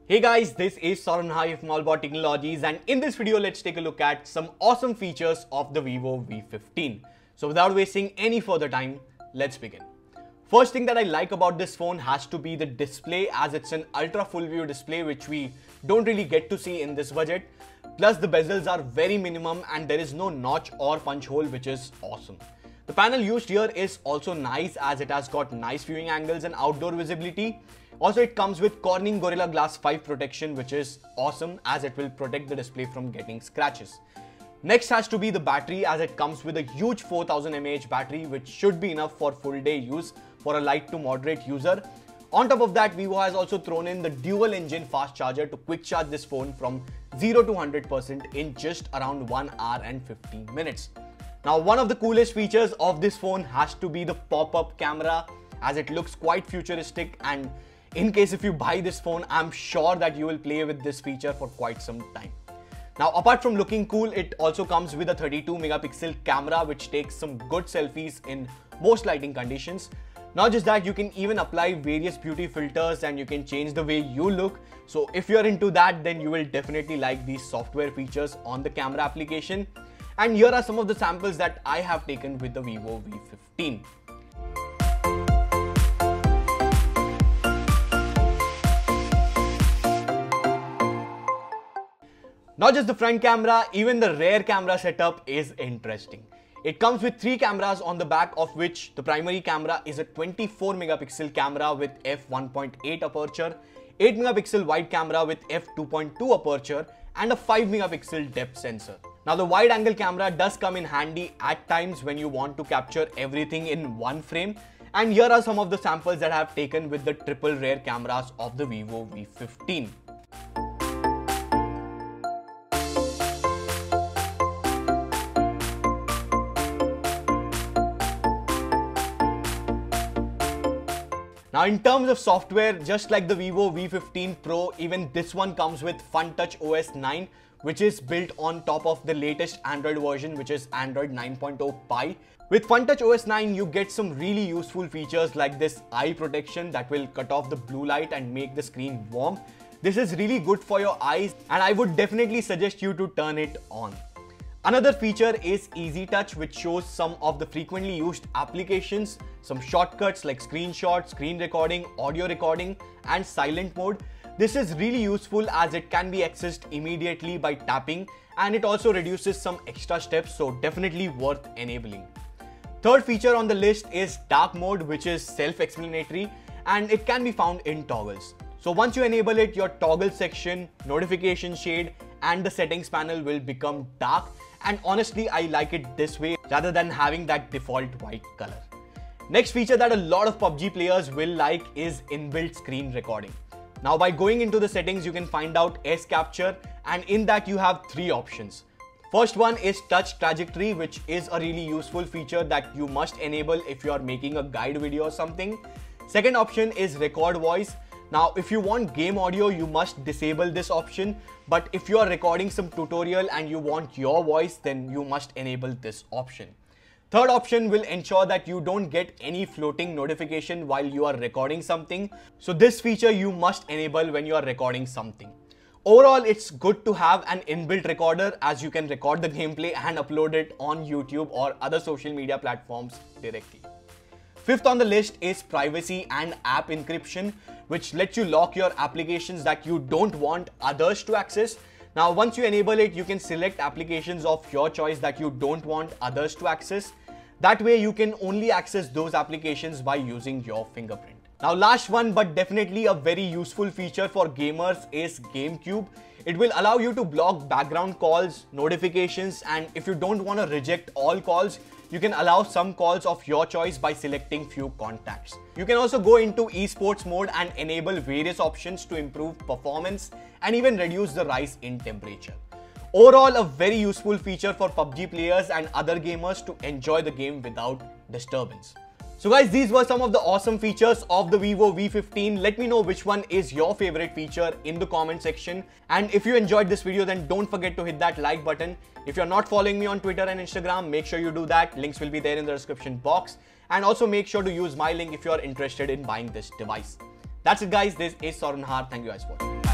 Hey guys, this is Saran from AllAboutTechnologies, and in this video let's take a look at some awesome features of the Vivo V15. So without wasting any further time, let's begin. First thing that I like about this phone has to be the display, as it's an ultra full view display which we don't really get to see in this budget. Plus the bezels are very minimum and there is no notch or punch hole, which is awesome. The panel used here is also nice as it has got nice viewing angles and outdoor visibility. Also, it comes with Corning Gorilla Glass 5 protection, which is awesome as it will protect the display from getting scratches. Next has to be the battery, as it comes with a huge 4000 mAh battery, which should be enough for full day use for a light to moderate user. On top of that, Vivo has also thrown in the dual engine fast charger to quick charge this phone from 0 to 100% in just around 1 hour and 15 minutes. Now, one of the coolest features of this phone has to be the pop-up camera, as it looks quite futuristic, and in case if you buy this phone, I'm sure that you will play with this feature for quite some time. Now, apart from looking cool, it also comes with a 32 megapixel camera which takes some good selfies in most lighting conditions. Not just that, you can even apply various beauty filters and you can change the way you look. So if you're into that, then you will definitely like these software features on the camera application. And here are some of the samples that I have taken with the Vivo V15. Not just the front camera, even the rear camera setup is interesting. It comes with 3 cameras on the back, of which the primary camera is a 24 megapixel camera with f1.8 aperture, 8 megapixel wide camera with f2.2 aperture, and a 5 megapixel depth sensor. Now, the wide angle camera does come in handy at times when you want to capture everything in one frame. And here are some of the samples that I have taken with the triple rear cameras of the Vivo V15. Now, in terms of software, just like the Vivo V15 Pro, even this one comes with FunTouch OS 9, which is built on top of the latest Android version, which is Android 9.0 Pie. With FunTouch OS 9, you get some really useful features like this eye protection that will cut off the blue light and make the screen warm. This is really good for your eyes, and I would definitely suggest you to turn it on. Another feature is Easy Touch, which shows some of the frequently used applications, some shortcuts like screenshots, screen recording, audio recording, and silent mode. This is really useful as it can be accessed immediately by tapping, and it also reduces some extra steps, so definitely worth enabling. Third feature on the list is dark mode, which is self-explanatory and it can be found in toggles. So once you enable it, your toggle section, notification shade, and the settings panel will become dark. And honestly, I like it this way rather than having that default white color. Next feature that a lot of PUBG players will like is inbuilt screen recording. Now, by going into the settings, you can find out S capture, and in that you have 3 options. First one is touch trajectory, which is a really useful feature that you must enable if you are making a guide video or something. Second option is record voice. Now, if you want game audio, you must disable this option. But if you are recording some tutorial and you want your voice, then you must enable this option. Third option will ensure that you don't get any floating notification while you are recording something. So this feature you must enable when you are recording something. Overall, it's good to have an inbuilt recorder, as you can record the gameplay and upload it on YouTube or other social media platforms directly. Fifth on the list is privacy and app encryption, which lets you lock your applications that you don't want others to access. Now, once you enable it, you can select applications of your choice that you don't want others to access. That way, you can only access those applications by using your fingerprint. Now, last one, but definitely a very useful feature for gamers is GameCube. It will allow you to block background calls, notifications, and if you don't want to reject all calls, you can allow some calls of your choice by selecting few contacts. You can also go into esports mode and enable various options to improve performance and even reduce the rise in temperature. Overall, a very useful feature for PUBG players and other gamers to enjoy the game without disturbance. So guys, these were some of the awesome features of the Vivo V15. Let me know which one is your favorite feature in the comment section. And if you enjoyed this video, then don't forget to hit that like button. If you're not following me on Twitter and Instagram, make sure you do that. Links will be there in the description box. And also make sure to use my link if you're interested in buying this device. That's it guys, this is Saran. Thank you guys for watching.